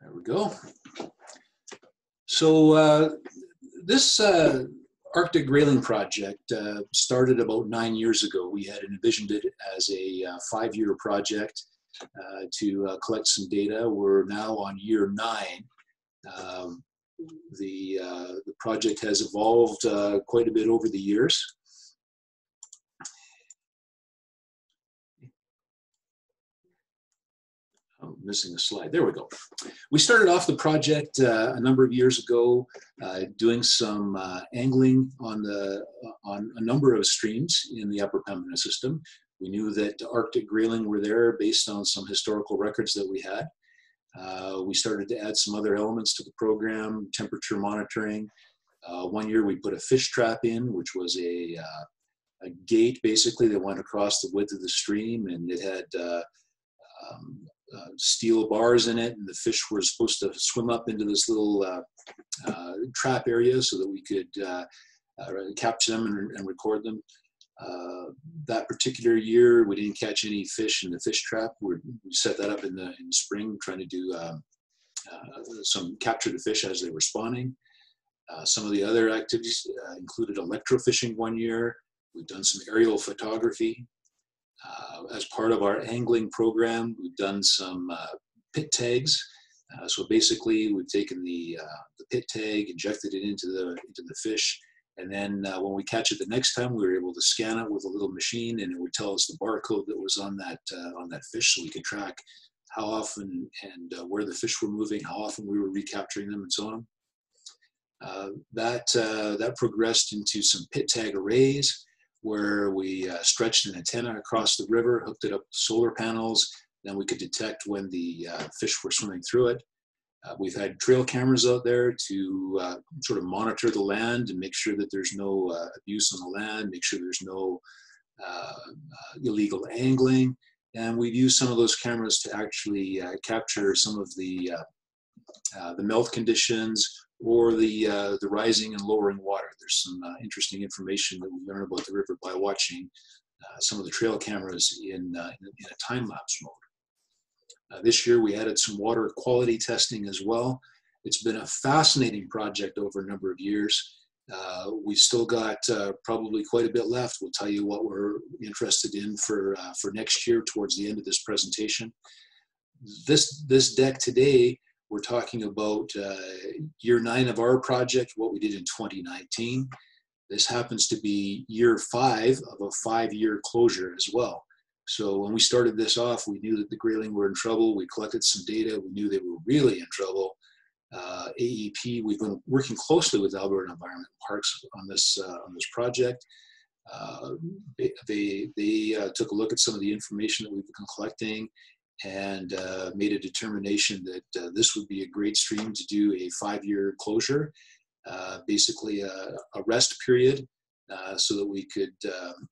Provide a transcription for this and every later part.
There we go. So this Arctic Grayling project started about 9 years ago. We had envisioned it as a 5-year project to collect some data. We're now on year 9. The project has evolved quite a bit over the years. I'm missing a slide. There we go. We started off the project a number of years ago, doing some angling on a number of streams in the Upper Pembina system. We knew that Arctic Grayling were there based on some historical records that we had. We started to add some other elements to the program, temperature monitoring. 1 year we put a fish trap in, which was a gate basically that went across the width of the stream, and it had steel bars in it, and the fish were supposed to swim up into this little trap area so that we could capture them and record them. That particular year, we didn't catch any fish in the fish trap. We set that up in the spring, trying to do some capture the fish as they were spawning. Some of the other activities included electrofishing 1 year. We've done some aerial photography. As part of our angling program, we've done some pit tags. So basically, we've taken the pit tag, injected it into the fish, and then when we catch it the next time, we were able to scan it with a little machine, and it would tell us the barcode that was on that fish, so we could track how often and where the fish were moving, how often we were recapturing them, and so on. That progressed into some pit tag arrays, where we stretched an antenna across the river, hooked it up to solar panels, then we could detect when the fish were swimming through it. We've had trail cameras out there to sort of monitor the land and make sure that there's no abuse on the land, make sure there's no illegal angling. And we've used some of those cameras to actually capture some of the melt conditions or the rising and lowering water. There's some interesting information that we learn about the river by watching some of the trail cameras in a time-lapse mode. This year we added some water quality testing as well. It's been a fascinating project over a number of years. We've still got probably quite a bit left. We'll tell you what we're interested in for next year towards the end of this presentation. This deck today, we're talking about year 9 of our project, what we did in 2019. This happens to be year 5 of a 5-year closure as well. So when we started this off, we knew that the Grayling were in trouble. We collected some data. We knew they were really in trouble. AEP, we've been working closely with Alberta Environment and Parks on this project. They took a look at some of the information that we've been collecting and made a determination that this would be a great stream to do a 5-year closure, basically a rest period, so that we could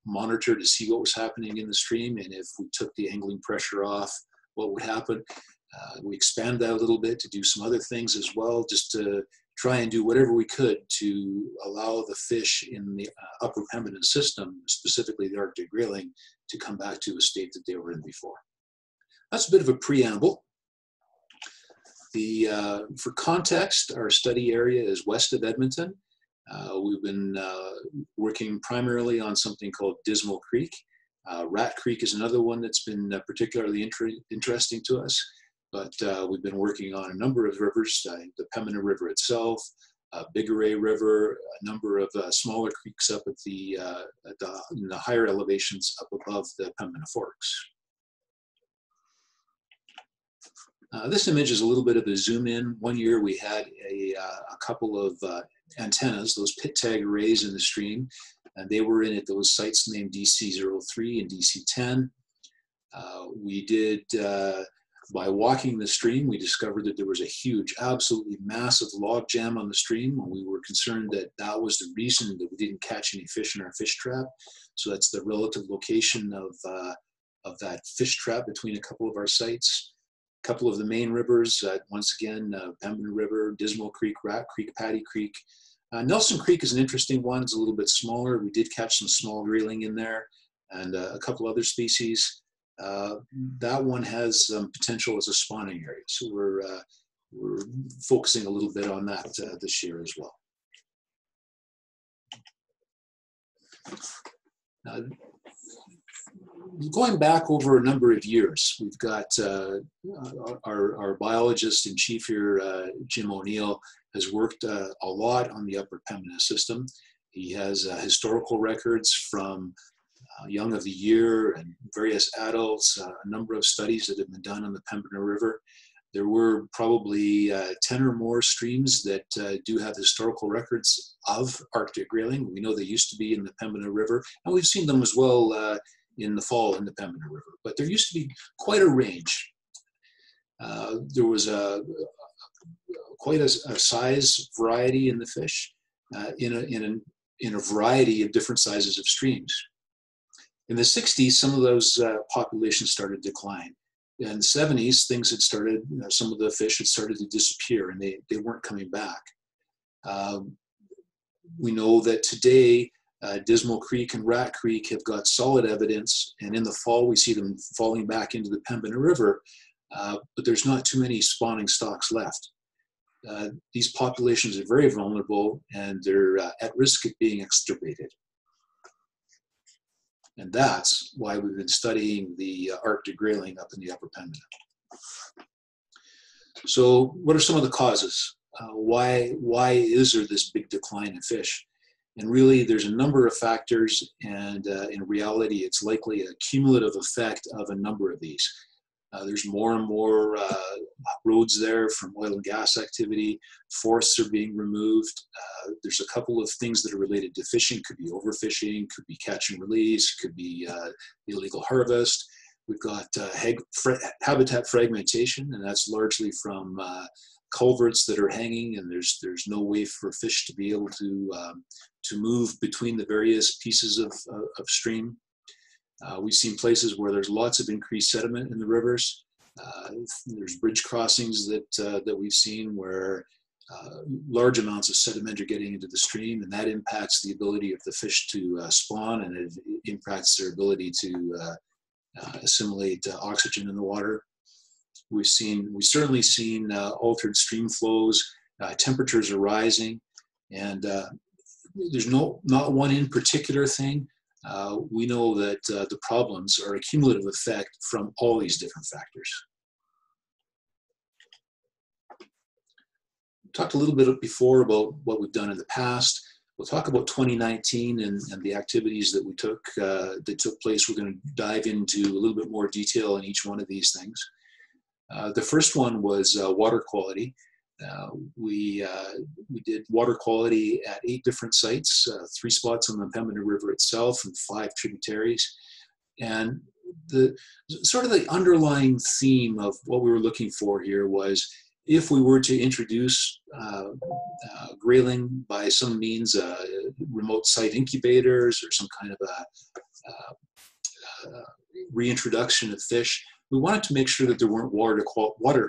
monitor to see what was happening in the stream, and if we took the angling pressure off, what would happen. We expanded that a little bit to do some other things as well, just to try and do whatever we could to allow the fish in the Upper Pembina system, specifically the Arctic Grayling, to come back to a state that they were in before. That's a bit of a preamble. For context, our study area is west of Edmonton. We've been working primarily on something called Dismal Creek. Rat Creek is another one that's been particularly interesting to us, but we've been working on a number of rivers, the Pembina River itself, Bigoray River, a number of smaller creeks up at in the higher elevations up above the Pembina Forks. This image is a little bit of a zoom in. 1 year we had a couple of antennas, those pit tag arrays in the stream, and they were in at those sites named DC03 and DC10. We did, by walking the stream, we discovered that there was a huge, absolutely massive log jam on the stream, and we were concerned that that was the reason that we didn't catch any fish in our fish trap. So that's the relative location of that fish trap between a couple of our sites. A couple of the main rivers, once again, Pembina River, Dismal Creek, Rat Creek, Paddy Creek. Nelson Creek is an interesting one. It's a little bit smaller. We did catch some small grayling in there and a couple other species. That one has potential as a spawning area. So we're focusing a little bit on that this year as well. Going back over a number of years, we've got our biologist in chief here, Jim O'Neill, has worked a lot on the Upper Pembina system. He has historical records from Young of the Year and various adults, a number of studies that have been done on the Pembina River. There were probably 10 or more streams that do have historical records of Arctic grayling. We know they used to be in the Pembina River, and we've seen them as well in the fall in the Pembina River. But there used to be quite a range. There was quite a size variety in the fish in a variety of different sizes of streams. In the 60s, some of those populations started to decline. In the 70s, things had started, some of the fish had started to disappear, and they weren't coming back. We know that today, Dismal Creek and Rat Creek have got solid evidence, and in the fall we see them falling back into the Pembina River, but there's not too many spawning stocks left. These populations are very vulnerable, and they're at risk of being extirpated. And that's why we've been studying the Arctic grayling up in the Upper Pembina. So what are some of the causes? Why is there this big decline in fish? And really, there's a number of factors, and in reality, it's likely a cumulative effect of a number of these. There's more and more roads there from oil and gas activity. Forests are being removed. There's a couple of things that are related to fishing. Could be overfishing, could be catch and release, could be illegal harvest. We've got habitat fragmentation, and that's largely from culverts that are hanging, and there's no way for fish to be able to move between the various pieces of stream. We've seen places where there's lots of increased sediment in the rivers. There's bridge crossings that we've seen where large amounts of sediment are getting into the stream, and that impacts the ability of the fish to spawn, and it impacts their ability to assimilate oxygen in the water. We've certainly seen altered stream flows. Temperatures are rising, and there's not one in particular thing. We know that the problems are a cumulative effect from all these different factors. We talked a little bit before about what we've done in the past. We'll talk about 2019 and the activities that that took place. We're going to dive into a little bit more detail in each one of these things. The first one was water quality. We did water quality at 8 different sites, 3 spots on the Pembina River itself and 5 tributaries. And the underlying theme of what we were looking for here was, if we were to introduce grayling by some means, remote site incubators or some kind of a reintroduction of fish, we wanted to make sure that there weren't water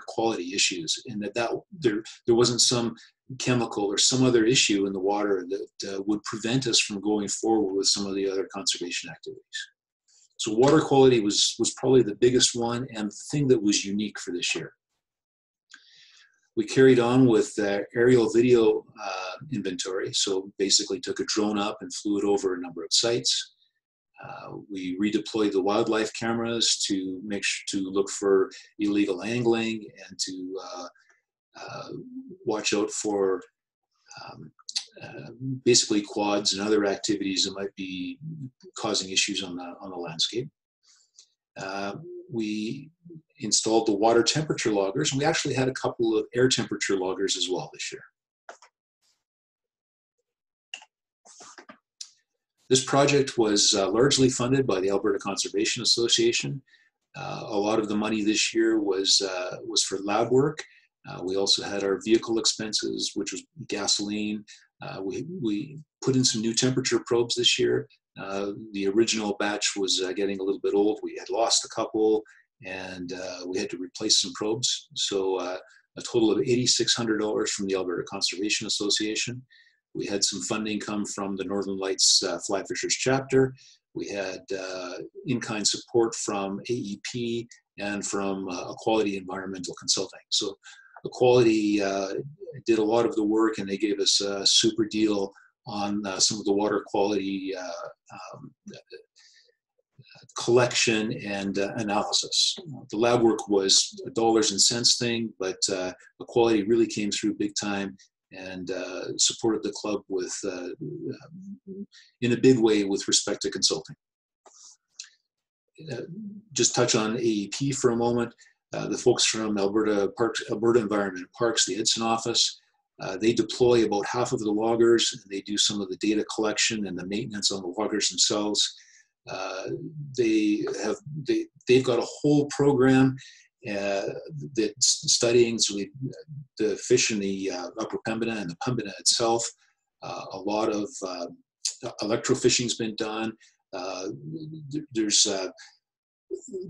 quality issues, and that there wasn't some chemical or some other issue in the water that would prevent us from going forward with some of the other conservation activities. So water quality was probably the biggest one, and the thing that was unique for this year. We carried on with aerial video inventory. So basically took a drone up and flew it over a number of sites. We redeployed the wildlife cameras to look for illegal angling and to watch out for basically quads and other activities that might be causing issues on the landscape. We installed the water temperature loggers, and we actually had a couple of air temperature loggers as well this year. This project was largely funded by the Alberta Conservation Association. A lot of the money this year was for lab work. We also had our vehicle expenses, which was gasoline. We put in some new temperature probes this year. The original batch was getting a little bit old. We had lost a couple, and we had to replace some probes. So a total of $8,600 from the Alberta Conservation Association. We had some funding come from the Northern Lights Fly Fishers chapter. We had in-kind support from AEP and from Quality Environmental Consulting. So Equality did a lot of the work, and they gave us a super deal on some of the water quality collection and analysis. The lab work was a dollars and cents thing, but Equality really came through big time and supported the club with in a big way with respect to consulting. Just touch on AEP for a moment. The folks from Alberta Environment and Parks, the Edson office, they deploy about half of the loggers, and they do some of the data collection and the maintenance on the loggers themselves. They've got a whole program that's studying the fish in the Upper Pembina and the Pembina itself. A lot of electrofishing's been done. There's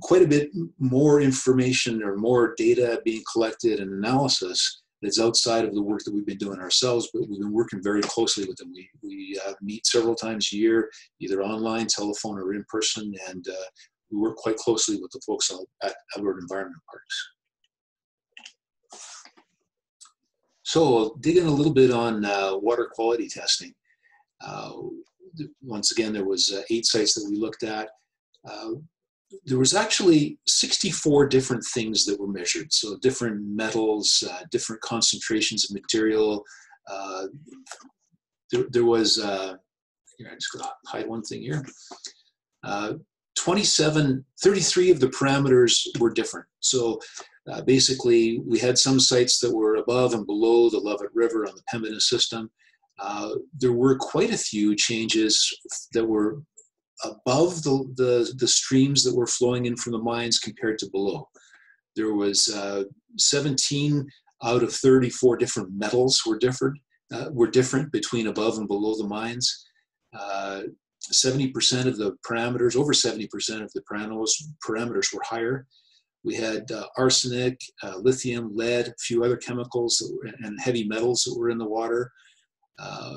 quite a bit more information or more data being collected and analysis that's outside of the work that we've been doing ourselves, but we've been working very closely with them. We meet several times a year, either online, telephone, or in person, and we work quite closely with the folks at Alberta Environment Parks. So I'll dig in a little bit on water quality testing. Once again, there was 8 sites that we looked at. There was actually 64 different things that were measured. So different metals, different concentrations of material. There was, here, I'm just gonna hide one thing here. 33 of the parameters were different. So basically we had some sites that were above and below the Lovett River on the Pembina system. There were quite a few changes that were above the streams that were flowing in from the mines compared to below. There was 17 out of 34 different metals were different between above and below the mines. 70% of the parameters, over 70% of the parameters were higher. We had arsenic, lithium, lead, a few other chemicals and heavy metals that were in the water.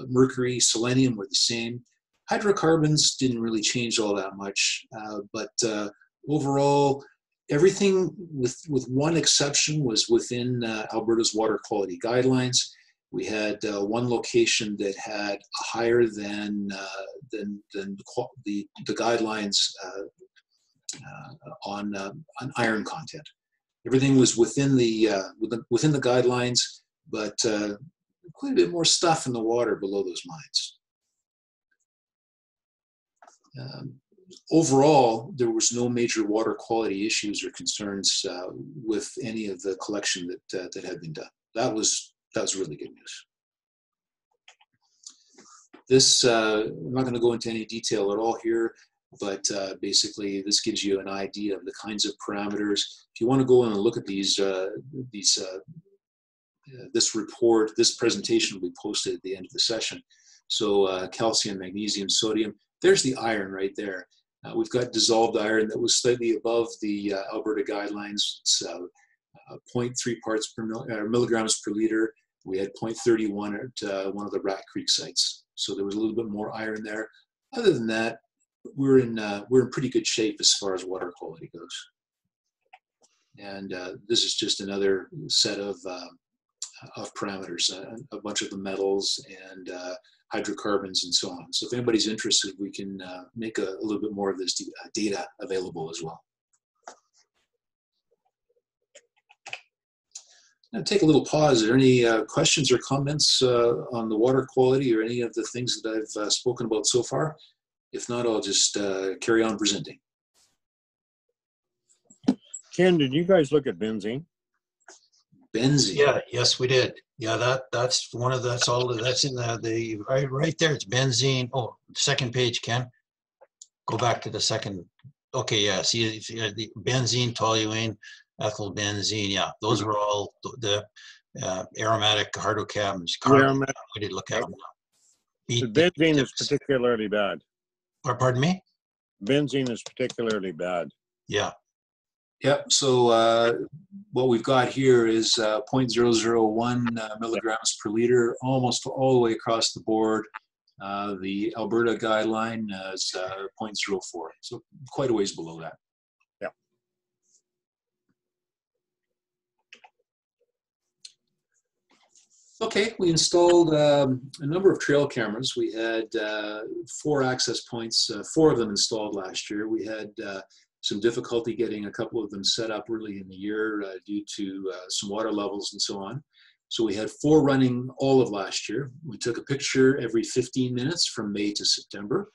Mercury, selenium were the same. Hydrocarbons didn't really change all that much, but overall, everything with one exception was within Alberta's water quality guidelines. We had one location that had higher than the guidelines on iron content. Everything was within the guidelines, but quite a bit more stuff in the water below those mines. Overall, there was no major water quality issues or concerns with any of the collection that had been done. That was really good news. This, I'm not going to go into any detail at all here, but basically this gives you an idea of the kinds of parameters. If you want to go in and look at this report, this presentation will be posted at the end of the session. So calcium, magnesium, sodium, there's the iron right there. We've got dissolved iron that was slightly above the Alberta guidelines. It's 0.3 milligrams per liter. We had 0.31 at one of the Rat Creek sites. So there was a little bit more iron there. Other than that, we're in pretty good shape as far as water quality goes. And this is just another set of parameters, a bunch of the metals and hydrocarbons and so on. So if anybody's interested, we can make a little bit more of this data available as well. Now take a little pause. Are there any questions or comments on the water quality or any of the things that I've spoken about so far? If not, I'll just carry on presenting. Ken, did you guys look at benzene? Benzene. Yeah, yes, we did. Yeah, that's one of that's all that's in the right there. It's benzene. Oh, second page, Ken. Go back to the second. Okay, yeah. See the benzene, toluene, ethyl benzene. Yeah, those were all the aromatic hydrocarbons. Aromatic. We did look at them. The benzene is particularly bad. Or, pardon me? Benzene is particularly bad. Yeah. Yep, so what we've got here is 0.001 milligrams per liter, almost all the way across the board. The Alberta guideline is 0.04, so quite a ways below that. Yeah. Okay, we installed a number of trail cameras. We had 4 access points, 4 of them installed last year. We had some difficulty getting a couple of them set up early in the year due to some water levels and so on. So we had 4 running all of last year. We took a picture every 15 minutes from May to September.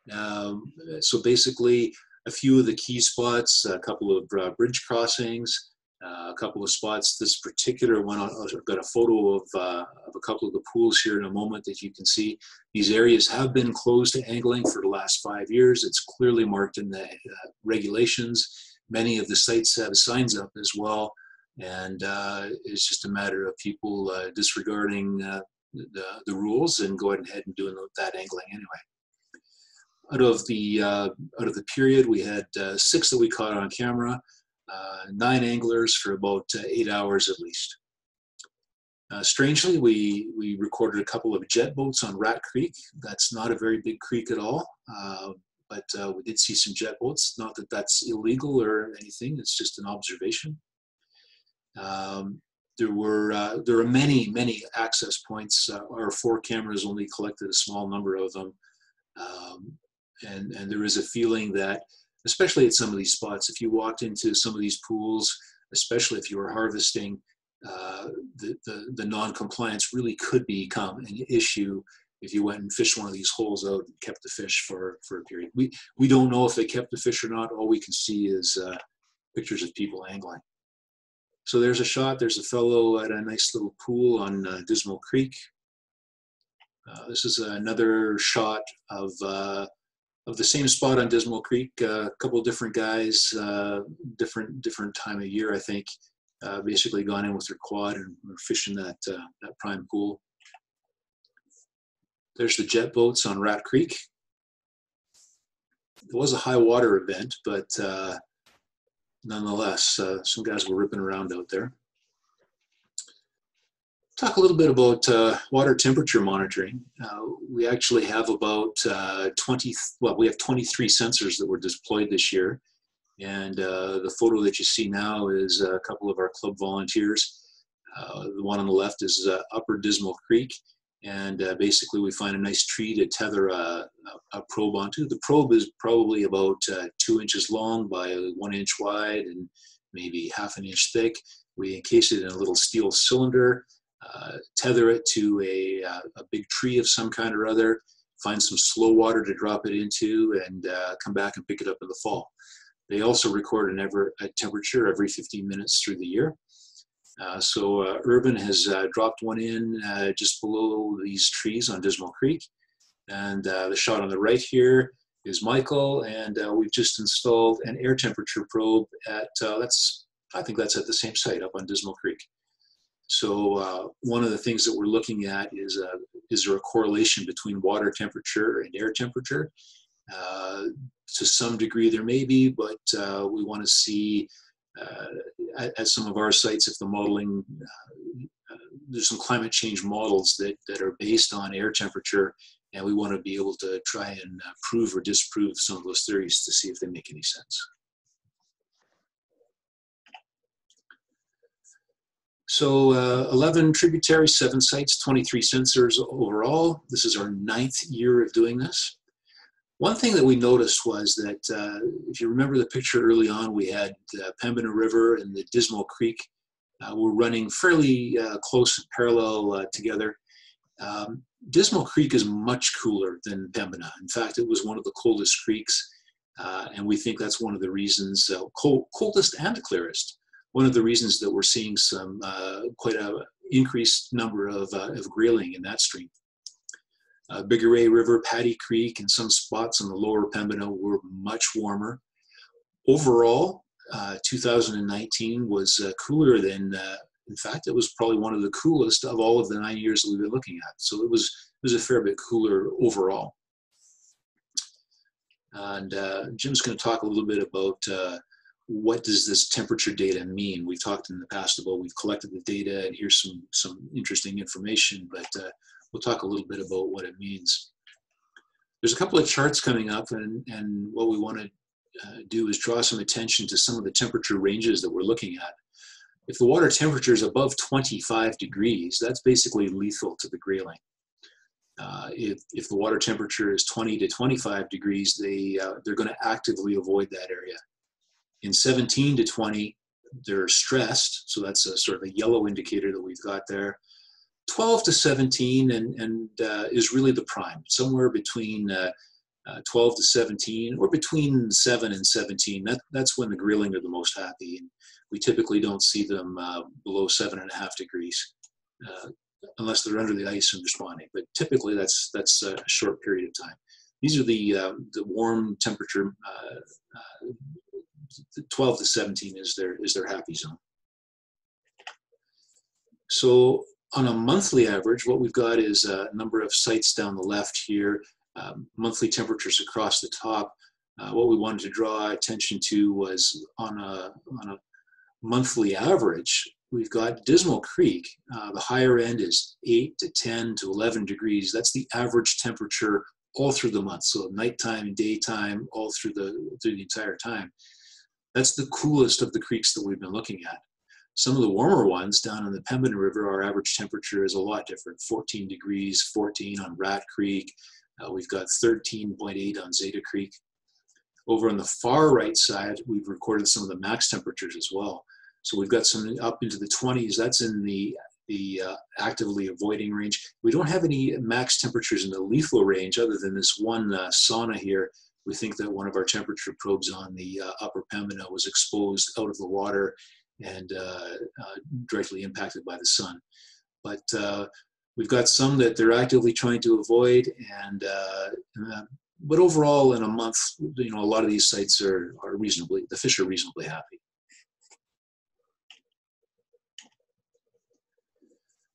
So basically, a few of the key spots, a couple of bridge crossings, a couple of spots. This particular one, I've got a photo of a couple of the pools here in a moment that you can see. These areas have been closed to angling for the last 5 years. It's clearly marked in the regulations. Many of the sites have signs up as well. And it's just a matter of people disregarding the rules and going ahead and doing that angling anyway. Out of the period, we had 6 that we caught on camera, 9 anglers for about 8 hours at least. Strangely, we recorded a couple of jet boats on Rat Creek. That's not a very big creek at all, but we did see some jet boats. Not that that's illegal or anything, it's just an observation. There are many access points. Our 4 cameras only collected a small number of them. And there is a feeling that, especially at some of these spots, if you walked into some of these pools, especially if you were harvesting, the non-compliance really could become an issue if you went and fished one of these holes out and kept the fish for a period. We don't know if they kept the fish or not. All we can see is pictures of people angling. So there's a shot. There's a fellow at a nice little pool on Dismal Creek. This is another shot of the same spot on Dismal Creek. A couple of different guys, different time of year, I think. Basically gone in with their quad and were fishing that prime pool. There's the jet boats on Rat Creek. It was a high water event, but nonetheless, some guys were ripping around out there. Talk a little bit about water temperature monitoring. We actually have about we have 23 sensors that were deployed this year. And the photo that you see now is a couple of our club volunteers. The one on the left is Upper Dismal Creek. And basically we find a nice tree to tether a probe onto. The probe is probably about 2 inches long by 1 inch wide and maybe ½ an inch thick. We encase it in a little steel cylinder, tether it to a big tree of some kind or other, find some slow water to drop it into, and come back and pick it up in the fall. They also record a temperature every 15 minutes through the year. So Urban has dropped one in just below these trees on Dismal Creek. And the shot on the right here is Michael, and we've just installed an air temperature probe at, I think that's at the same site up on Dismal Creek. So one of the things that we're looking at is there a correlation between water temperature and air temperature? To some degree there may be, but we want to see at some of our sites, if the modeling, there's some climate change models that are based on air temperature, and we want to be able to try and prove or disprove some of those theories to see if they make any sense. So 11 tributaries, 7 sites, 23 sensors overall. This is our 9th year of doing this. One thing that we noticed was that if you remember the picture early on, we had the Pembina River and the Dismal Creek were running fairly close and parallel together. Dismal Creek is much cooler than Pembina. In fact, it was one of the coldest creeks, and we think that's one of the reasons, coldest and clearest, one of the reasons that we're seeing some quite an increased number of grayling in that stream. Bigoray River, Paddy Creek, and some spots on the lower Pembina were much warmer. Overall, 2019 was cooler than, in fact, it was probably one of the coolest of all of the 9 years that we've been looking at. So it was a fair bit cooler overall. And Jim's going to talk a little bit about what does this temperature data mean. We've talked in the past about we've collected the data and here's some interesting information, but we'll talk a little bit about what it means. There's a couple of charts coming up, and what we want to do is draw some attention to some of the temperature ranges that we're looking at. If the water temperature is above 25 degrees, that's basically lethal to the grayling. If the water temperature is 20 to 25 degrees, they're going to actively avoid that area. In 17 to 20, they're stressed, so that's a sort of a yellow indicator that we've got there. 12 to 17 is really the prime, somewhere between 12 to 17, or between 7 and 17. That's when the grayling are the most happy. And we typically don't see them below 7.5 degrees, unless they're under the ice and responding. But typically, that's a short period of time. These are the warm temperature. 12 to 17 is their happy zone. So on a monthly average, what we've got is a number of sites down the left here, monthly temperatures across the top. What we wanted to draw attention to was on a monthly average, we've got Dismal Creek. The higher end is 8 to 10 to 11 degrees. That's the average temperature all through the month. So nighttime and daytime, all through the entire time. That's the coolest of the creeks that we've been looking at. Some of the warmer ones down in the Pembina River, our average temperature is a lot different. 14 degrees, 14 on Rat Creek. We've got 13.8 on Zeta Creek. Over on the far right side, we've recorded some of the max temperatures as well. So we've got some up into the 20s. That's in the actively avoiding range. We don't have any max temperatures in the lethal range other than this one sauna here. We think that one of our temperature probes on the upper Pembina was exposed out of the water and directly impacted by the sun. But we've got some that they're actively trying to avoid, but overall in a month, a lot of these sites are reasonably, the fish are reasonably happy.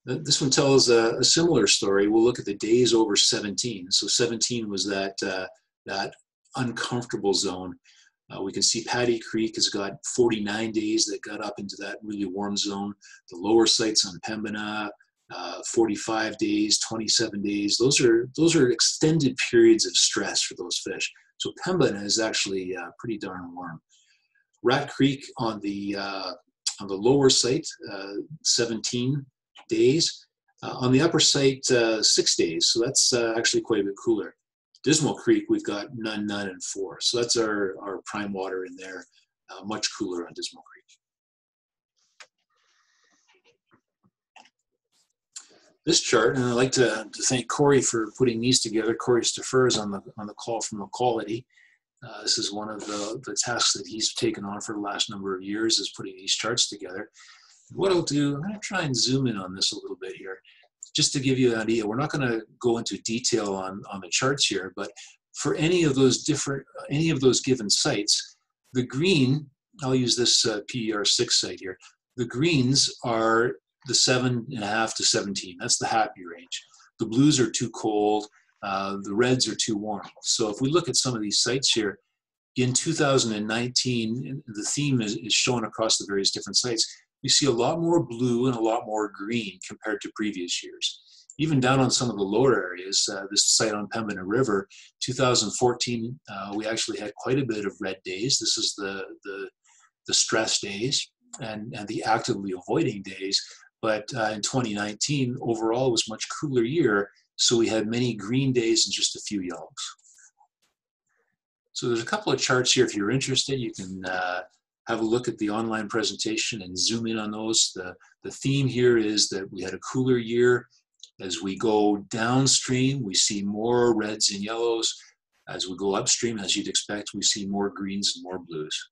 This one tells a similar story. We'll look at the days over 17. So 17 was that uncomfortable zone. We can see Paddy Creek has got 49 days that got up into that really warm zone. The lower sites on Pembina, 45 days, 27 days. Those are extended periods of stress for those fish. So Pembina is actually pretty darn warm. Rat Creek on the lower site, 17 days. On the upper site, 6 days. So that's actually quite a bit cooler. Dismal Creek, we've got none, and 4. So that's our prime water in there, much cooler on Dismal Creek. This chart, and I'd like to thank Corey for putting these together. Corey Staffer is on the call from Equality. This is one of the tasks that he's taken on for the last number of years, is putting these charts together. What I'll do, I'm going to try and zoom in on this a little bit here, just to give you an idea. We're not going to go into detail on the charts here, but for any of those given sites, the green, I'll use this PER6 site here, the greens are the 7.5 to 17. That's the happy range. The blues are too cold. The reds are too warm. So if we look at some of these sites here, in 2019, the theme is shown across the various different sites. We see a lot more blue and a lot more green compared to previous years. Even down on some of the lower areas, this site on Pembina River, 2014, we actually had quite a bit of red days. This is the stress days and the actively avoiding days. But in 2019, overall, it was a much cooler year, so we had many green days and just a few yellows. So there's a couple of charts here. If you're interested, you can have a look at the online presentation and zoom in on those. The theme here is that we had a cooler year. As we go downstream, we see more reds and yellows. As we go upstream, as you'd expect, we see more greens and more blues.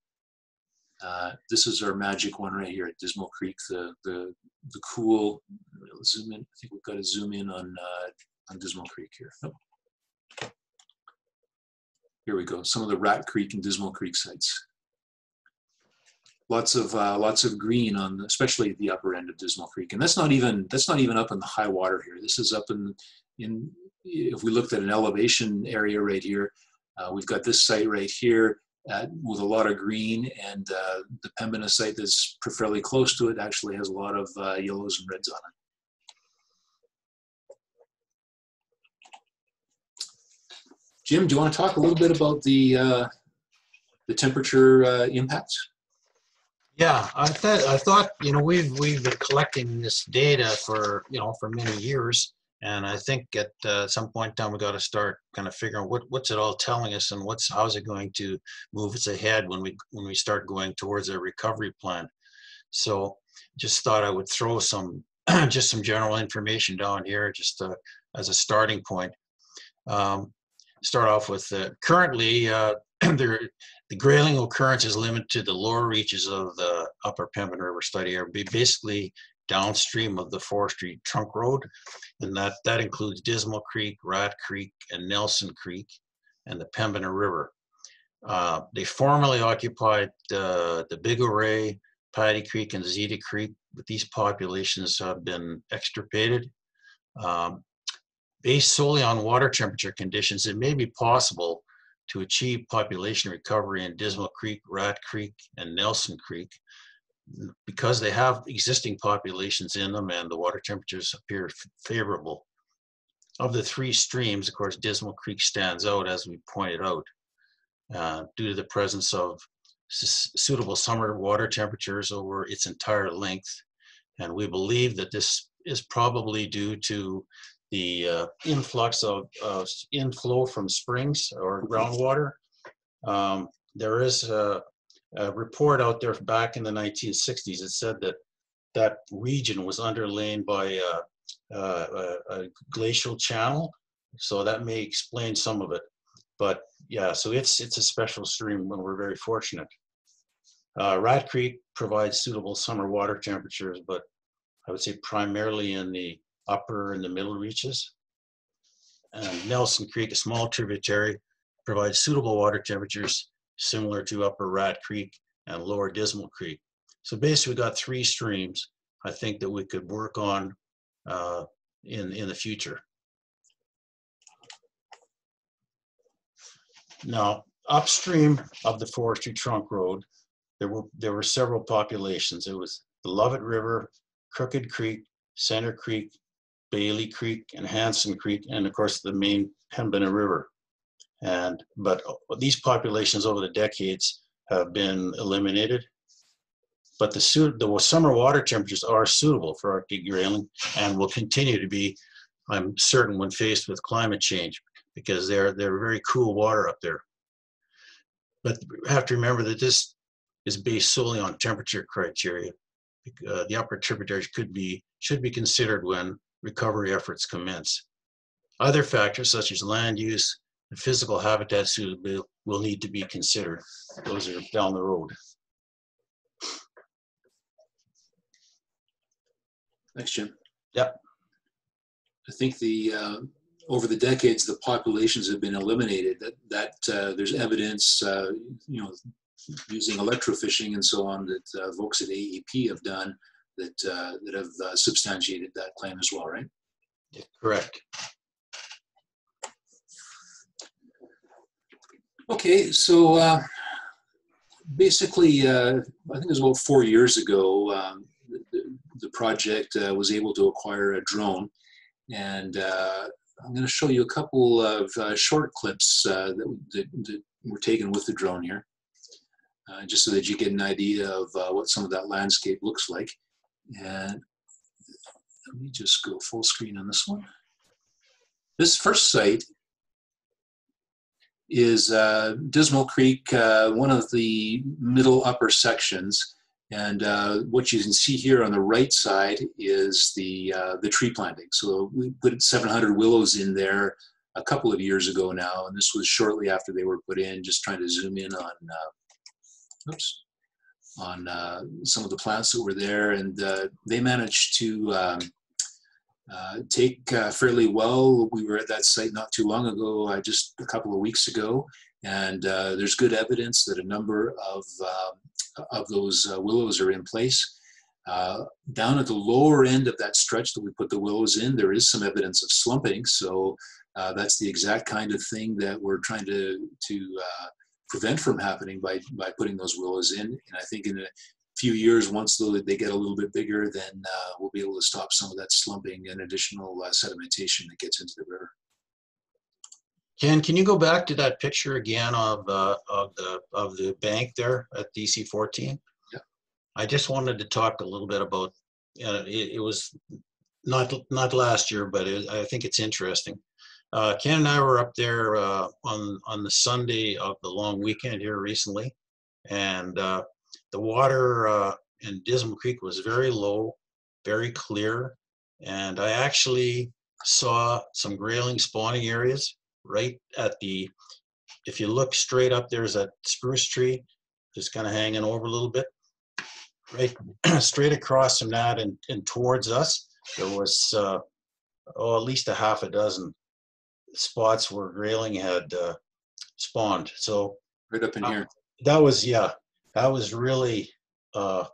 This is our magic one right here at Dismal Creek, the cool, zoom in. I think we've got to zoom in on Dismal Creek here. Oh. Here we go, some of the Rat Creek and Dismal Creek sites. Lots of green on, especially the upper end of Dismal Creek, and that's not even up in the high water here. This is up in if we looked at an elevation area right here, we've got this site right here with a lot of green, and the Pembina site that's fairly close to it actually has a lot of yellows and reds on it. Jim, do you want to talk a little bit about the temperature impacts? Yeah, I thought, you know, we've been collecting this data for, you know, for many years. And I think at some point in time, we got to start kind of figuring what's it all telling us and how's it going to move us ahead when we start going towards a recovery plan. So just thought I would throw some, just some general information down here, just as a starting point. Um, Start off with currently the grayling occurrence is limited to the lower reaches of the upper Pembina River study area, basically downstream of the forestry trunk road, and that includes Dismal Creek, Rat Creek, and Nelson Creek, and the Pembina River. They formerly occupied the Big Array, Paddy Creek, and Zeta Creek, but these populations have been extirpated. Um, Based solely on water temperature conditions, it may be possible to achieve population recovery in Dismal Creek, Rat Creek, and Nelson Creek because they have existing populations in them and the water temperatures appear favorable. Of the three streams, of course, Dismal Creek stands out, as we pointed out, due to the presence of suitable summer water temperatures over its entire length. And we believe that this is probably due to the influx of inflow from springs or groundwater. There is a report out there back in the 1960s that said that that region was underlain by a glacial channel, so that may explain some of it. But yeah, so it's a special stream when we're very fortunate. Rat Creek provides suitable summer water temperatures, but I would say primarily in the upper and the middle reaches. And Nelson Creek, a small tributary, provides suitable water temperatures similar to upper Rat Creek and lower Dismal Creek. So basically we got three streams I think that we could work on in the future. Now, upstream of the forestry trunk road, there were several populations. It was the Lovett River, Crooked Creek, Center Creek, Bailey Creek, and Hanson Creek, and of course the main Pembina River. But these populations over the decades have been eliminated. But the summer water temperatures are suitable for Arctic grayling and will continue to be, I'm certain, when faced with climate change, because they're very cool water up there. But we have to remember that this is based solely on temperature criteria. The upper tributaries should be considered when recovery efforts commence. Other factors such as land use and physical habitat suitability will need to be considered. Those are down the road. Thanks, Jim. Yep. I think over the decades, the populations have been eliminated. There's evidence, using electrofishing and so on, that folks at AEP have done that have substantiated that claim as well, right? Yeah, correct. Okay, so basically, I think it was about 4 years ago, the project was able to acquire a drone, and I'm going to show you a couple of short clips that were taken with the drone here, just so that you get an idea of what some of that landscape looks like. And let me just go full screen on this one. This first site is Dismal Creek, one of the middle upper sections. And what you can see here on the right side is the tree planting. So we put 700 willows in there a couple of years ago now, and this was shortly after they were put in, just trying to zoom in on some of the plants that were there. And they managed to take fairly well. We were at that site not too long ago, just a couple of weeks ago, and there's good evidence that a number of those willows are in place. Down at the lower end of that stretch that we put the willows in, there is some evidence of slumping. So that's the exact kind of thing that we're trying to prevent from happening by putting those willows in. And I think in a few years, once they get a little bit bigger, then we'll be able to stop some of that slumping and additional sedimentation that gets into the river. Ken, can you go back to that picture again of the bank there at DC 14? Yeah. I just wanted to talk a little bit about, it was not last year, but I think it's interesting. Ken and I were up there on the Sunday of the long weekend here recently, and the water in Dismal Creek was very low, very clear, and I actually saw some grayling spawning areas right at the, if you look straight up, there's a spruce tree just kind of hanging over a little bit. Right straight across from that and towards us, there was at least a half a dozen spots where grayling had spawned. So Right up in here. that was really a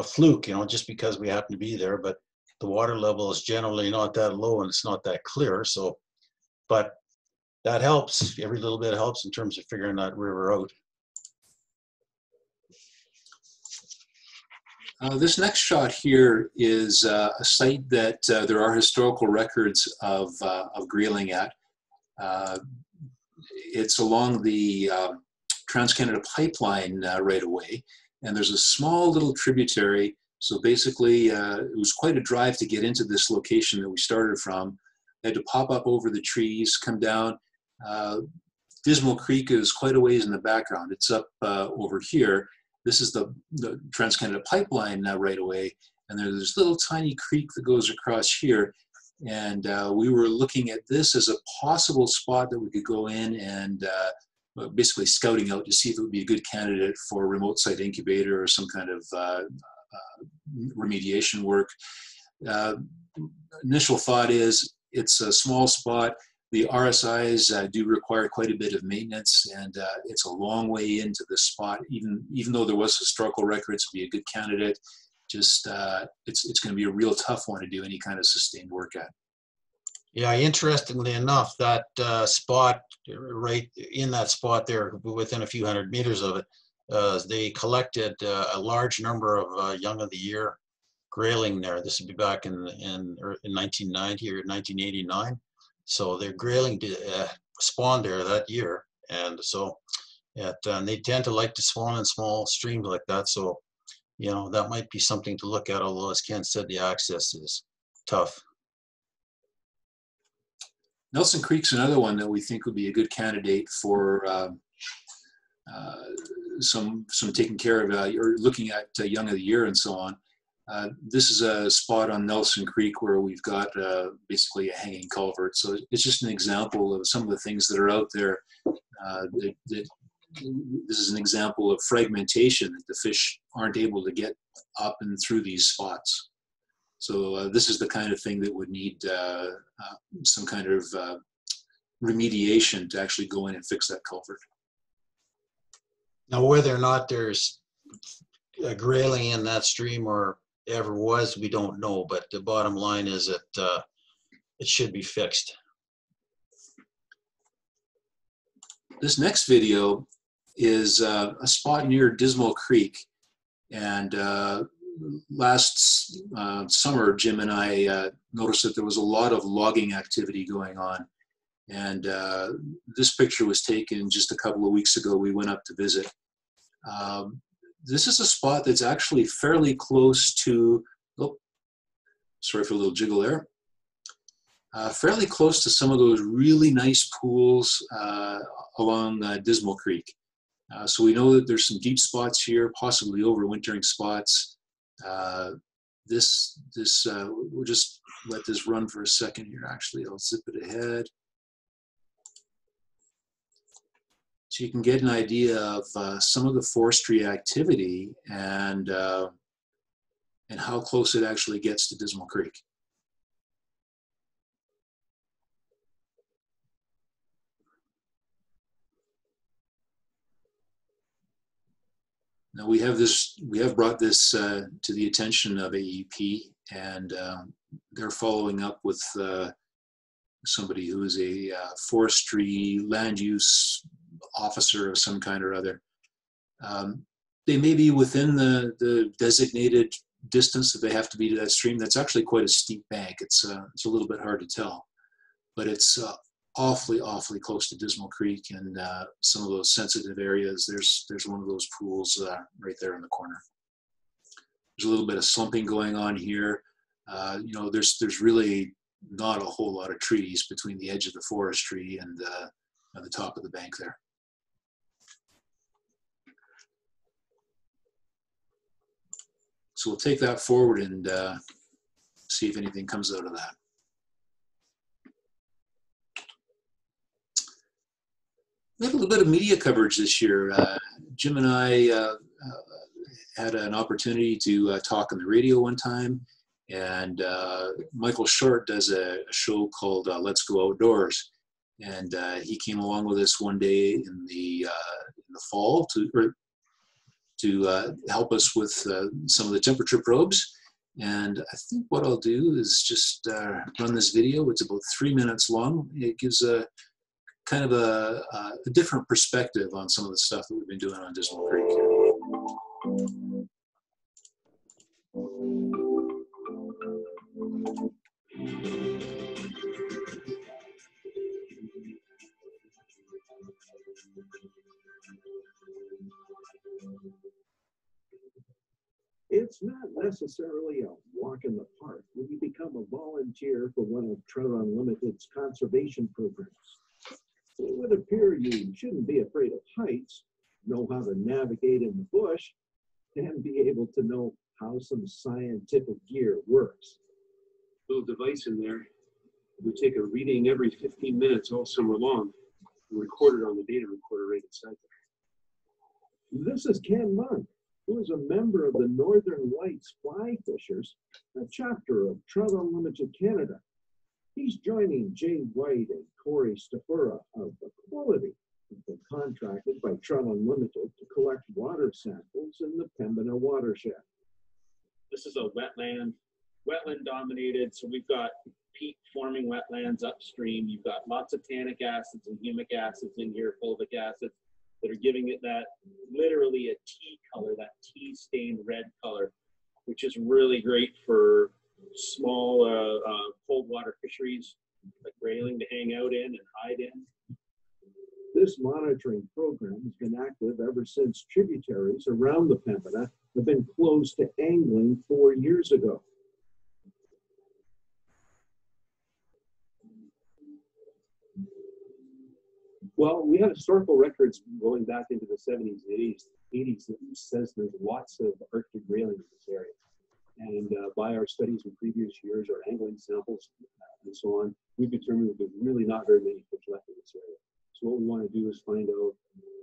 fluke, just because we happened to be there. But the water level is generally not that low and it's not that clear. So, but that helps. Every little bit helps in terms of figuring that river out. This next shot here is a site that there are historical records of Grayling at. It's along the Trans-Canada Pipeline right away, and there's a small little tributary. So basically, it was quite a drive to get into this location that we started from. I had to pop up over the trees, come down. Dismal Creek is quite a ways in the background. It's up over here. This is the Trans-Canada Pipeline right away, and there's this little tiny creek that goes across here. And we were looking at this as a possible spot that we could go in and basically scouting out to see if it would be a good candidate for a remote site incubator or some kind of remediation work. Initial thought is it's a small spot. The RSIs do require quite a bit of maintenance, and it's a long way into the spot. Even though there was historical records to be a good candidate, just it's going to be a real tough one to do any kind of sustained work at. Yeah, interestingly enough, that spot, right in that spot there, within a few hundred meters of it, they collected a large number of young of the year grayling there. This would be back in 1990 or 1989. So their grayling spawned there that year, and so they tend to like to spawn in small streams like that. So that might be something to look at. Although, as Ken said, the access is tough. Nelson Creek's another one that we think would be a good candidate for some taking care of or looking at young of the year and so on. This is a spot on Nelson Creek where we've got basically a hanging culvert. So it's just an example of some of the things that are out there. This is an example of fragmentation, that the fish aren't able to get up and through these spots. So this is the kind of thing that would need some kind of remediation to actually go in and fix that culvert. Now, whether or not there's a grayling in that stream or ever was, we don't know, but the bottom line is that it should be fixed. This next video is a spot near Dismal Creek, and last summer Jim and I noticed that there was a lot of logging activity going on, and this picture was taken just a couple of weeks ago. We went up to visit. This is a spot that's actually fairly close to, oh, sorry for a little jiggle there, fairly close to some of those really nice pools along Dismal Creek. So we know that there's some deep spots here, possibly overwintering spots. We'll just let this run for a second here. Actually, I'll zip it ahead. So you can get an idea of some of the forestry activity and how close it actually gets to Dismal Creek. Now we have brought this to the attention of AEP, and they're following up with somebody who is a forestry land use officer of some kind or other. They may be within the designated distance that they have to be to that stream. That's actually quite a steep bank. It's a little bit hard to tell, but it's awfully close to Dismal Creek, and some of those sensitive areas. There's one of those pools right there in the corner. There's a little bit of slumping going on here. You know, there's really not a whole lot of trees between the edge of the forestry and the top of the bank there. So we'll take that forward and see if anything comes out of that. We had a little bit of media coverage this year. Jim and I had an opportunity to talk on the radio one time, and Michael Short does a show called Let's Go Outdoors, and he came along with us one day in the fall to help us with some of the temperature probes. And I think what I'll do is just run this video. It's about 3 minutes long. It gives a kind of a different perspective on some of the stuff that we've been doing on Dismal Creek. It's not necessarily a walk in the park when you become a volunteer for one of Trout Unlimited's conservation programs. It would appear you shouldn't be afraid of heights, know how to navigate in the bush, and be able to know how some scientific gear works. Little device in there. We take a reading every 15 minutes all summer long and record it on the data recorder right inside there. This is Ken Monk, who is a member of the Northern Lights Fly Fishers, a chapter of Trout Unlimited Canada. He's joining Jay White and Corey Stafura of Equality, who've been contracted by Trout Unlimited to collect water samples in the Pembina watershed. This is a wetland dominated, so we've got peat forming wetlands upstream. You've got lots of tannic acids and humic acids in here, fulvic acids, that are giving it that literally a tea color, that tea stained red color, which is really great for small cold water fisheries like Grayling to hang out in and hide in. This monitoring program has been active ever since tributaries around the Pembina have been closed to angling 4 years ago. Well, we have historical records going back into the 70s and 80s that says there's lots of Arctic grayling in this area. And by our studies in previous years, our angling samples and so on, we've determined that there's really not very many fish left in this area. So what we want to do is find out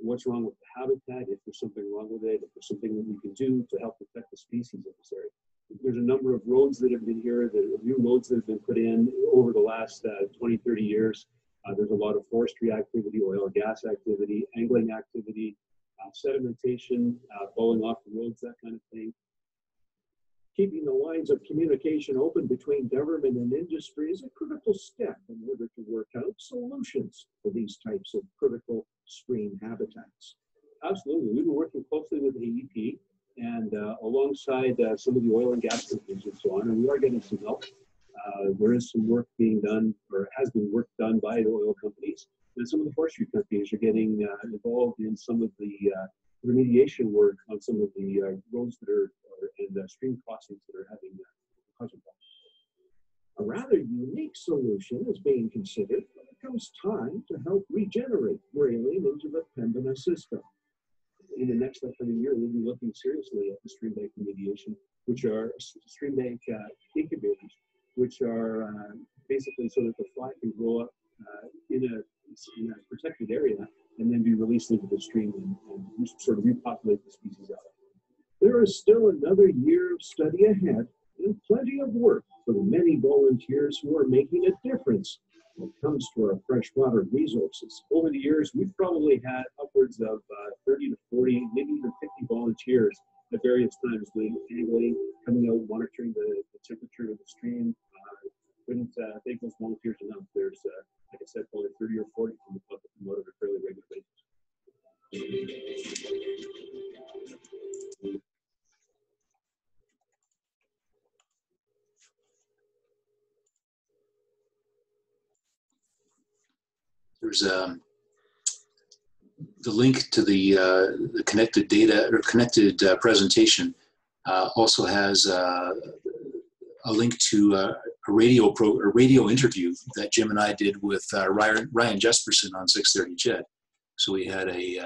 what's wrong with the habitat, if there's something wrong with it, if there's something that we can do to help protect the species in this area. There's a number of roads that have been here, the new roads that have been put in over the last 20, 30 years. There's a lot of forestry activity, oil and gas activity, angling activity, sedimentation, blowing off the roads, that kind of thing. Keeping the lines of communication open between government and industry is a critical step in order to work out solutions for these types of critical stream habitats. Absolutely. We've been working closely with AEP and alongside some of the oil and gas companies and so on, and we are getting some help. There is some work being done, or has been work done by the oil companies, and some of the forestry companies are getting involved in some of the remediation work on some of the roads that are, and stream crossings that are having causing problems. A rather unique solution is being considered when it comes time to help regenerate Grayling into the Pembina system. In the next upcoming year, we'll be looking seriously at the stream bank remediation, which are stream bank incubators, which are basically so that the fly can grow up in a protected area and then be released into the stream and sort of repopulate the species out. There is still another year of study ahead and plenty of work for the many volunteers who are making a difference when it comes to our freshwater resources. Over the years, we've probably had upwards of 30 to 40, maybe even 50 volunteers at various times doing angling, coming out, monitoring the temperature of the stream. Couldn't thank those volunteers enough. There's, like I said, probably 30 or 40 from the club that come out on a fairly regular basis. There's the link to the connected data or connected presentation Also has a link to a radio interview that Jim and I did with Ryan Jesperson on 630 CHED. So we had a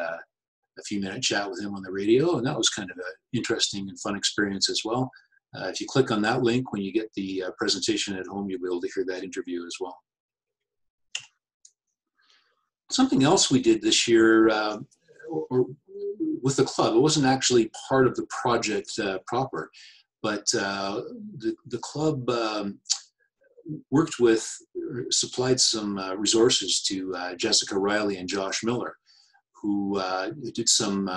few-minute chat with him on the radio, and that was kind of an interesting and fun experience as well. If you click on that link when you get the presentation at home, you'll be able to hear that interview as well. Something else we did this year or with the club, it wasn't actually part of the project proper, but the club worked with, supplied some resources to Jessica Riley and Josh Miller, who did some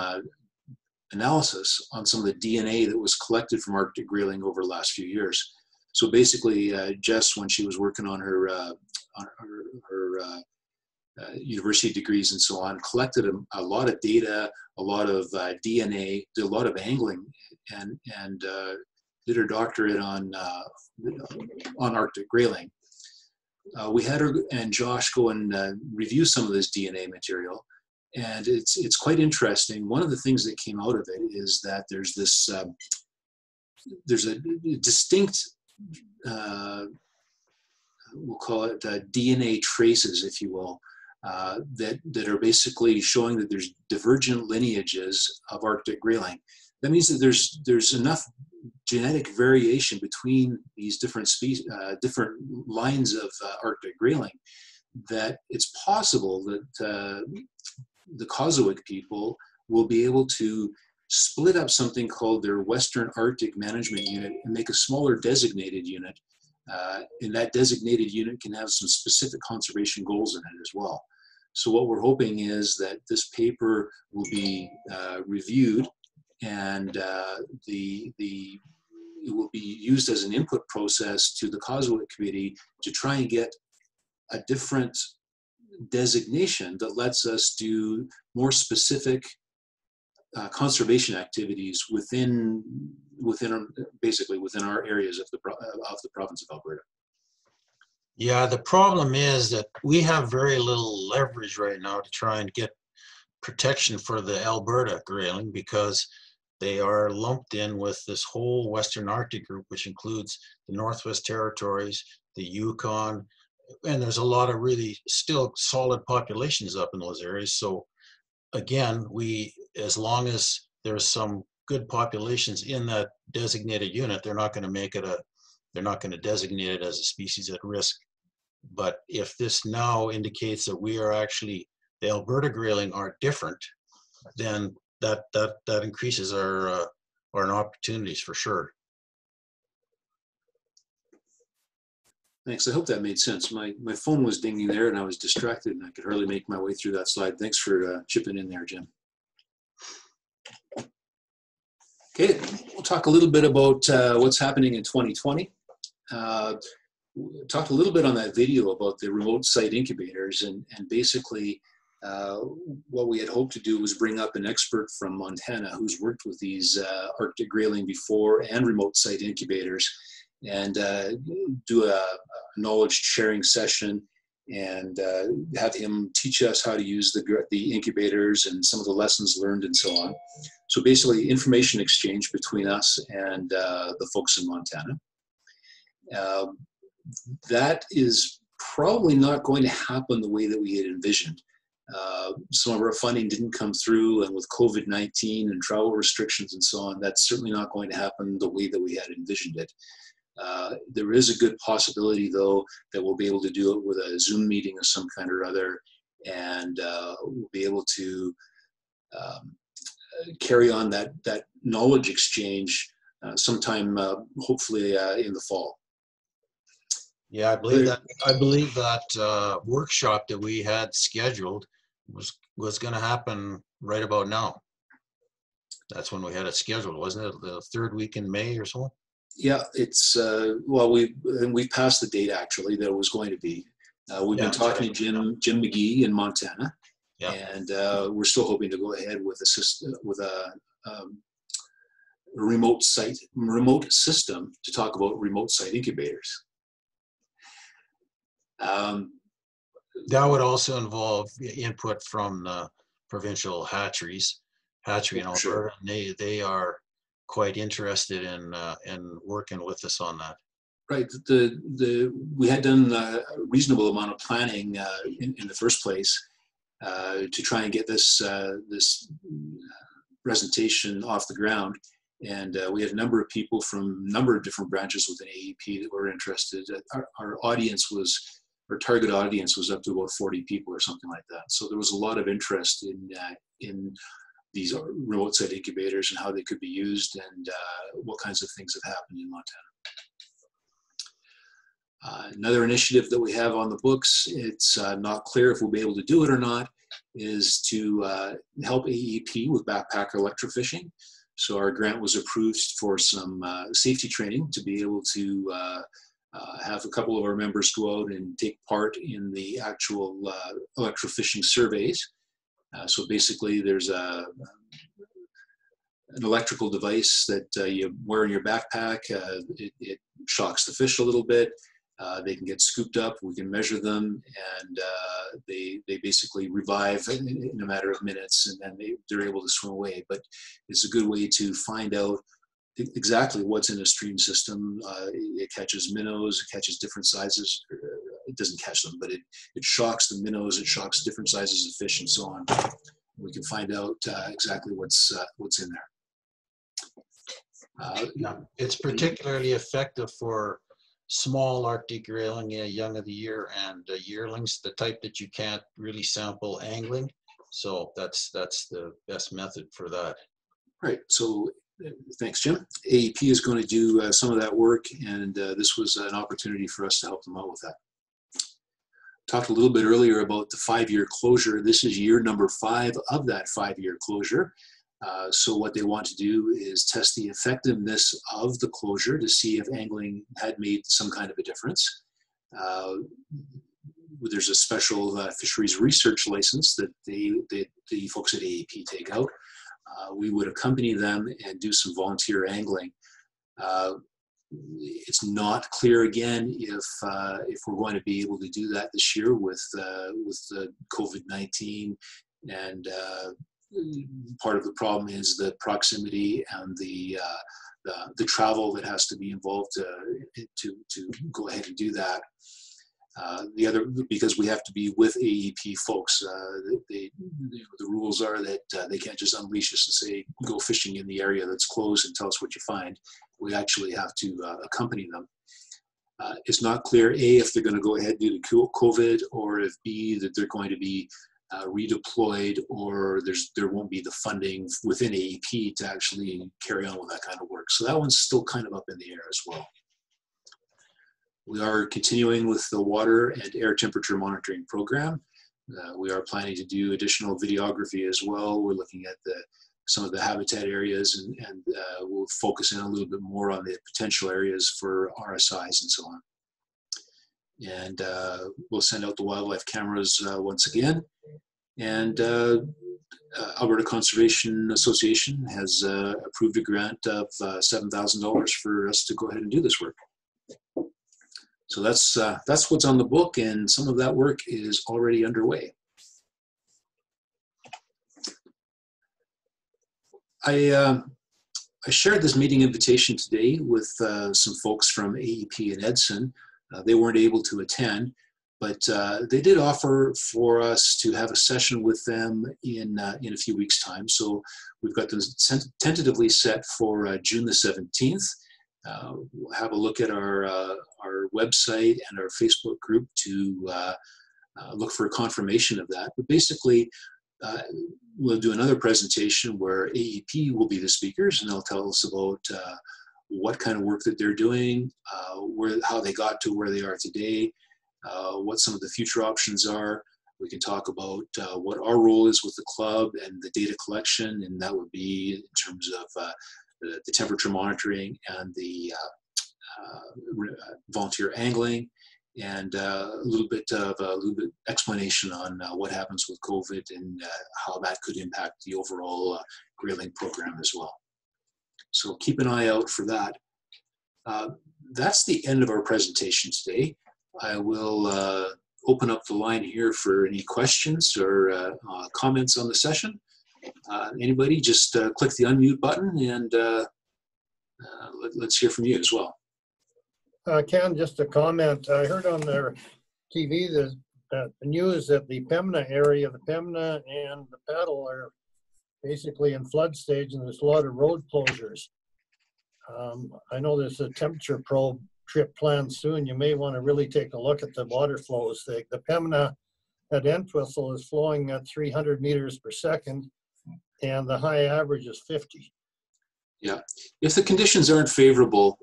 analysis on some of the DNA that was collected from Arctic grayling over the last few years. So basically, Jess, when she was working on her university degrees and so on, collected a lot of data, a lot of DNA, did a lot of angling, and did her doctorate on Arctic grayling. We had her and Josh go and review some of this DNA material, and it's quite interesting. One of the things that came out of it is that there's this there's a distinct we'll call it DNA traces, if you will, that are basically showing that there's divergent lineages of Arctic grayling. That means that there's enough genetic variation between these different species, different lines of Arctic grayling, that it's possible that the Cossawick people will be able to split up something called their Western Arctic Management Unit and make a smaller designated unit. And that designated unit can have some specific conservation goals in it as well. So what we're hoping is that this paper will be reviewed, and it will be used as an input process to the Cossawick Committee to try and get a different designation that lets us do more specific conservation activities within our areas of the province of Alberta. Yeah, the problem is that we have very little leverage right now to try and get protection for the Alberta grayling, because they are lumped in with this whole Western Arctic group, which includes the Northwest Territories, the Yukon, and there's a lot of really still solid populations up in those areas. So again, as long as there's some good populations in that designated unit, they're not going to designate it as a species at risk. But if this now indicates that we are actually, the Alberta grayling are different, then that increases our opportunities for sure. Thanks. I hope that made sense. My phone was dinging there, and I was distracted, and I could hardly make my way through that slide. Thanks for chipping in there, Jim. Okay, we'll talk a little bit about what's happening in 2020. We talked a little bit on that video about the remote site incubators, and basically what we had hoped to do was bring up an expert from Montana who's worked with these Arctic grayling before and remote site incubators, and do a knowledge sharing session, and have him teach us how to use the incubators and some of the lessons learned and so on. So basically information exchange between us and the folks in Montana. That is probably not going to happen the way that we had envisioned. Some of our funding didn't come through, and with COVID-19 and travel restrictions and so on, that's certainly not going to happen the way that we had envisioned it. There is a good possibility, though, that we'll be able to do it with a Zoom meeting of some kind or other, and we'll be able to carry on that knowledge exchange sometime, hopefully, in the fall. Yeah, I believe that workshop that we had scheduled was going to happen right about now. That's when we had it scheduled, wasn't it? The third week in May or so? Yeah, it's well, we've passed the date actually that it was going to be. We've been talking to Jim McGee in Montana, and we're still hoping to go ahead with a remote system to talk about remote site incubators. That would also involve input from the provincial hatchery in Alberta. Sure. They are quite interested in working with us on that. Right. We had done a reasonable amount of planning in the first place to try and get this presentation off the ground. And we had a number of people from a number of different branches within AEP that were interested. Our target audience was up to about 40 people or something like that. So there was a lot of interest in these remote site incubators and how they could be used and what kinds of things have happened in Montana. Another initiative that we have on the books, it's not clear if we'll be able to do it or not, is to help AEP with backpacker electrofishing. So our grant was approved for some safety training to be able to have a couple of our members go out and take part in the actual electrofishing surveys. So basically there's an electrical device that you wear in your backpack. It shocks the fish a little bit. They can get scooped up, we can measure them, and they basically revive in a matter of minutes, and then they're able to swim away. But it's a good way to find out exactly what's in a stream system. It catches minnows, it catches different sizes. It doesn't catch them, but it shocks the minnows, it shocks different sizes of fish and so on. We can find out exactly what's in there. Yeah, it's particularly effective for small Arctic grayling, young of the year, and yearlings, the type that you can't really sample angling. So that's the best method for that. Right. So thanks, Jim. AEP is going to do some of that work, and this was an opportunity for us to help them out with that. Talked a little bit earlier about the 5-year closure. This is year number 5 of that 5-year closure. So what they want to do is test the effectiveness of the closure to see if angling had made some kind of a difference. There's a special fisheries research license that the folks at AEP take out. We would accompany them and do some volunteer angling. It's not clear again if we're going to be able to do that this year with the COVID-19, and part of the problem is the proximity and the travel that has to be involved to go ahead and do that. The other, because we have to be with AEP folks, the rules are that they can't just unleash us and say, go fishing in the area that's closed and tell us what you find. We actually have to accompany them. It's not clear, A, if they're going to go ahead due to COVID, or if B, that they're going to be redeployed, or there won't be the funding within AEP to actually carry on with that kind of work. So that one's still kind of up in the air as well. We are continuing with the water and air temperature monitoring program. We are planning to do additional videography as well. We're looking at some of the habitat areas, and we'll focus in a little bit more on the potential areas for RSIs and so on. And we'll send out the wildlife cameras once again. And Alberta Conservation Association has approved a grant of $7,000 for us to go ahead and do this work. So that's what's on the book, and some of that work is already underway. I shared this meeting invitation today with some folks from AEP and Edson. They weren't able to attend, but they did offer for us to have a session with them in a few weeks' time. So we've got them tentatively set for June the 17th. We'll have a look at our website and our Facebook group to look for a confirmation of that. But basically, we'll do another presentation where AEP will be the speakers, and they'll tell us about what kind of work that they're doing, how they got to where they are today, what some of the future options are. We can talk about what our role is with the club and the data collection, and that would be in terms of the temperature monitoring and the volunteer angling, and a little bit explanation on what happens with COVID and how that could impact the overall Grayling program as well. So keep an eye out for that. That's the end of our presentation today. I will open up the line here for any questions or comments on the session. Anybody, just click the unmute button and let's hear from you as well. Ken, just a comment. I heard on their TV the news that the Pembina area, the Pembina and the Paddle are basically in flood stage, and there's a lot of road closures. I know there's a temperature probe trip planned soon. You may want to really take a look at the water flows. The Pembina at Entwistle is flowing at 300 meters per second, and the high average is 50. Yeah, if the conditions aren't favorable,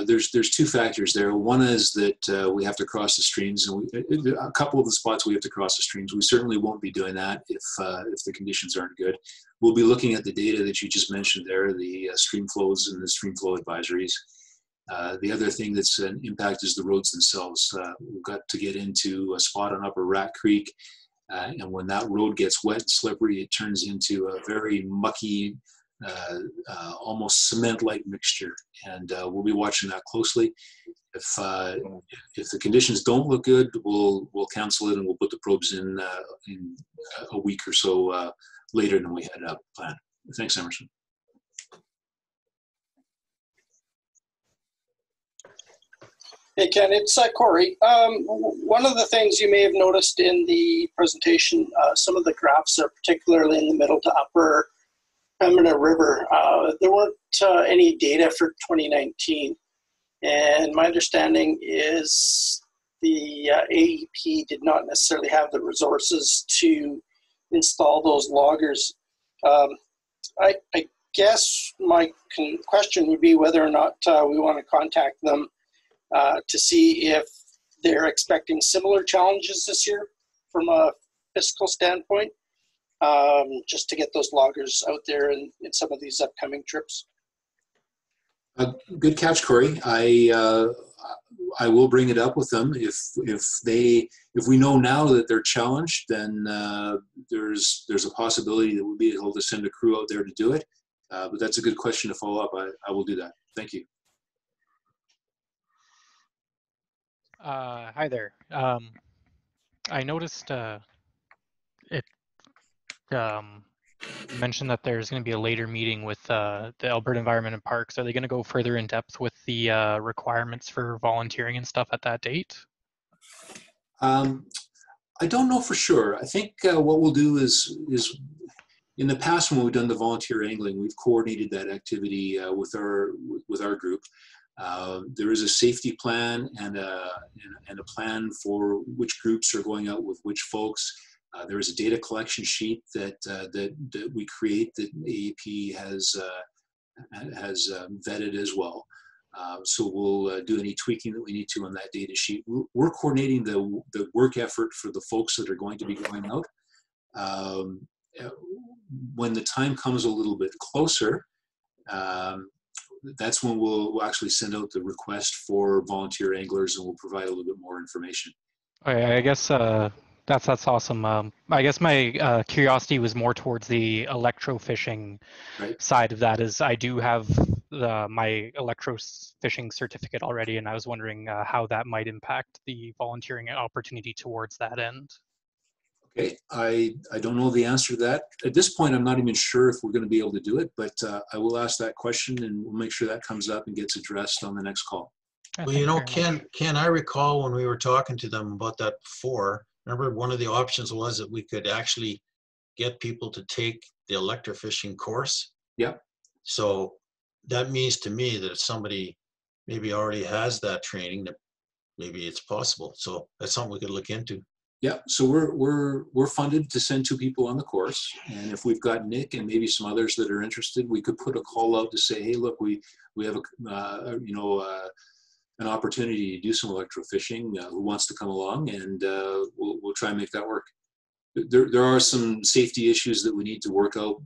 there's two factors there. One is that we have to cross the streams, and a couple of the spots we have to cross the streams. We certainly won't be doing that if the conditions aren't good. We'll be looking at the data that you just mentioned there, the stream flows and the stream flow advisories. The other thing that's an impact is the roads themselves. We've got to get into a spot on Upper Rat Creek, and when that road gets wet and slippery, it turns into a very mucky, almost cement-like mixture, and we'll be watching that closely. If the conditions don't look good, we'll cancel it and we'll put the probes in a week or so later than we had planned. Thanks, Emerson. Hey Ken, it's Corey. One of the things you may have noticed in the presentation, some of the graphs are particularly in the middle to upper Pembina River. There weren't any data for 2019, and my understanding is the AEP did not necessarily have the resources to install those loggers. I guess my question would be whether or not we want to contact them to see if they're expecting similar challenges this year from a fiscal standpoint. Just to get those loggers out there in some of these upcoming trips. Good catch, Corey. I will bring it up with them. If we know now that they're challenged, then there's a possibility that we'll be able to send a crew out there to do it. But that's a good question to follow up. I will do that. Thank you. Hi there. I noticed it mentioned that there's going to be a later meeting with the Alberta Environment and Parks. Are they going to go further in depth with the requirements for volunteering and stuff at that date? I don't know for sure. I think what we'll do is in the past when we've done the volunteer angling, we've coordinated that activity with our group. There is a safety plan and a plan for which groups are going out with which folks. There is a data collection sheet that we create that AEP has vetted as well. So we'll do any tweaking that we need to on that data sheet. We're coordinating the work effort for the folks that are going to be going out. When the time comes a little bit closer, that's when we'll actually send out the request for volunteer anglers, and we'll provide a little bit more information. Okay, I guess that's awesome. I guess my curiosity was more towards the electrofishing side of that. Is I do have my electrofishing certificate already, and I was wondering how that might impact the volunteering opportunity towards that end. Okay, I don't know the answer to that. At this point, I'm not even sure if we're going to be able to do it, but I will ask that question and we'll make sure that comes up and gets addressed on the next call. Well, you know, Ken, I recall when we were talking to them about that before, remember one of the options was that we could actually get people to take the electrofishing course. Yeah. So that means to me that if somebody maybe already has that training, that maybe it's possible. So that's something we could look into. Yeah, so we're funded to send 2 people on the course, and if we've got Nick and maybe some others that are interested, we could put a call out to say, hey, look, we have an opportunity to do some electrofishing. Who wants to come along? And we'll try and make that work. There are some safety issues that we need to work out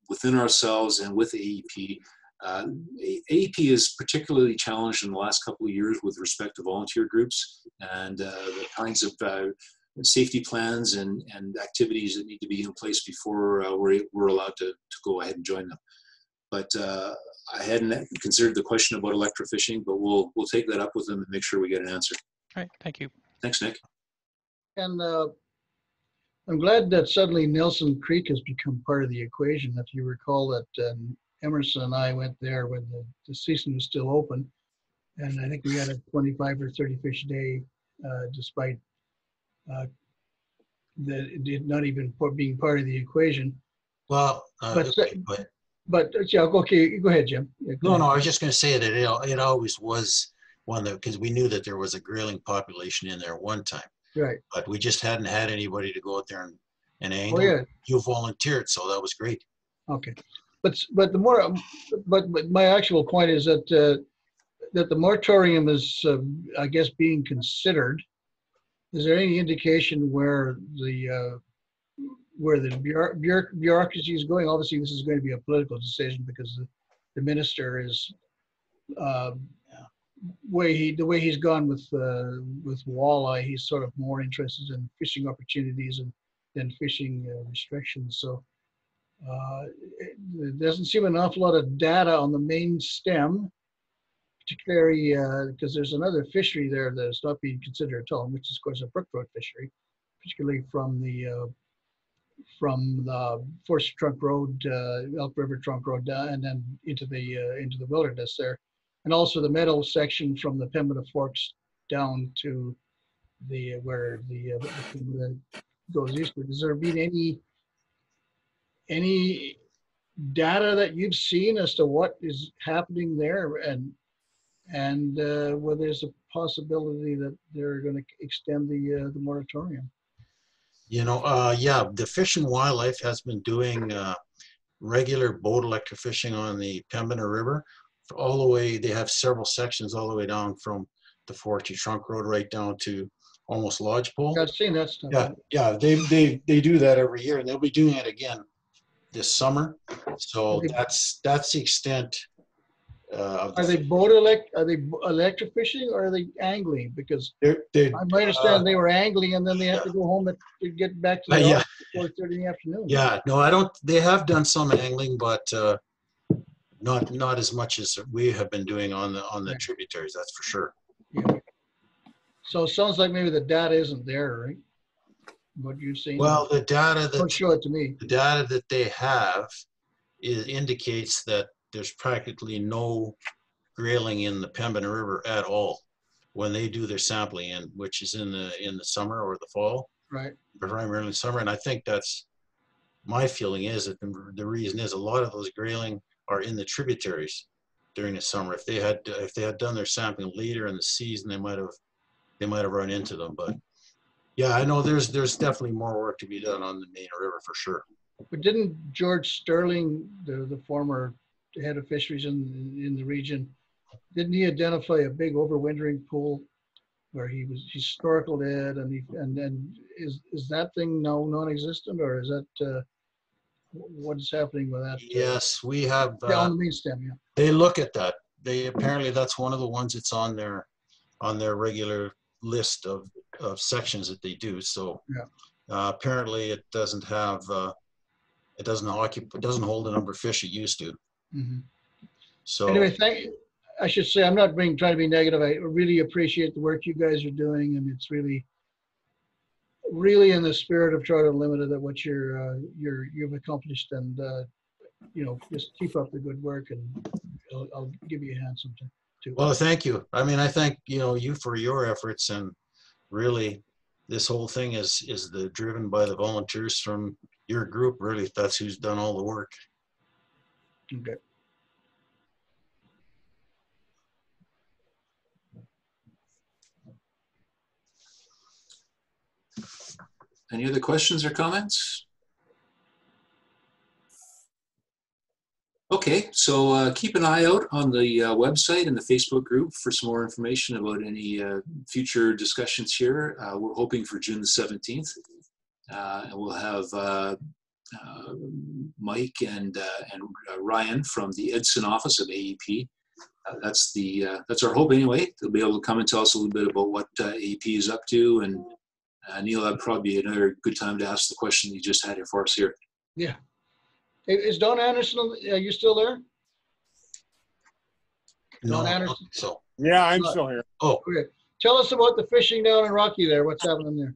within ourselves and with AEP. AEP is particularly challenged in the last couple of years with respect to volunteer groups and the kinds of safety plans and activities that need to be in place before we're allowed to go ahead and join them. But I hadn't considered the question about electrofishing, but we'll take that up with them and make sure we get an answer. All right, thank you. Thanks, Nick. And I'm glad that suddenly Nelson Creek has become part of the equation. If you recall that Emerson and I went there when the season was still open. And I think we had a 25 or 30 fish a day, despite not even being part of the equation. Well, But okay, but yeah, okay, go ahead, Jim. Yeah, go no, ahead. I was just going to say that it always was one that, because we knew that there was a grayling population in there one time, Right. but we just hadn't had anybody to go out there and angle. Oh, yeah. You volunteered, so that was great. Okay. But the more, but my actual point is that that the moratorium is, I guess, being considered. Is there any indication where the bureaucracy is going? Obviously, this is going to be a political decision because the minister is the way he's gone with walleye. He's sort of more interested in fishing opportunities than fishing restrictions. So there doesn't seem an awful lot of data on the main stem, particularly because there's another fishery there that is not being considered at all, which is, of course, a brook trout fishery, particularly from the Forest Trunk Road, Elk River Trunk Road down, and then into the wilderness there, and also the meadow section from the Pembina Forks down to where the goes eastward. Has there been any data that you've seen as to what is happening there, and whether there's a possibility that they're going to extend the moratorium? You know, yeah, the Fish and Wildlife has been doing regular boat electrofishing on the Pembina River all the way. They have several sections all the way down from the Forty Trunk Road right down to almost Lodgepole. I've seen that stuff. Yeah, they do that every year, and they'll be doing it again this summer. So that's the extent. Are they electrofishing or are they angling? Because I might understand they were angling and then they have to go home to get back to the office at 4:30 in the afternoon. Yeah, no, I don't. They have done some angling, but not as much as we have been doing on the tributaries. That's for sure. Yeah. So it sounds like maybe the data isn't there, right? What you've seen. Well, the data that don't show it to me. The data that they have indicates that there's practically no grayling in the Pembina River at all when they do their sampling, which is in the summer or the fall. Right. Primarily summer, and I think that's my feeling is that the reason is a lot of those grayling are in the tributaries during the summer. If they had done their sampling later in the season, they might have run into them. But yeah, I know there's definitely more work to be done on the main river for sure. But didn't George Sterling, the former head of fisheries in the region, didn't he identify a big overwintering pool where he snorkeled it, and is that thing now non-existent, or is that what is happening with that? Yes, we have. On the main stem, yeah. They look at that. They apparently that's one of the ones that's on their regular list of sections that they do. So apparently it doesn't have. It doesn't hold the number of fish it used to. Mm-hmm. So anyway, I should say I'm not trying to be negative. I really appreciate the work you guys are doing, and it's really in the spirit of trying to limit it at what you've accomplished, and just keep up the good work, and I'll give you a hand sometime too. Well, thank you. I mean, I thank you for your efforts, and really, this whole thing is driven by the volunteers from your group. Really, that's who's done all the work. Okay. Any other questions or comments? Okay, so keep an eye out on the website and the Facebook group for some more information about any future discussions here. We're hoping for June the 17th. And we'll have Mike and Ryan from the Edson office of AEP. That's our hope anyway. They'll be able to come and tell us a little bit about what AEP is up to, and Neil, that'd probably be another good time to ask the question you just had here for us here. Yeah. Is Don Anderson, are you still there? No, Don Anderson? So yeah, I'm still here. Oh, okay. Tell us about the fishing down in Rocky there. What's happening there?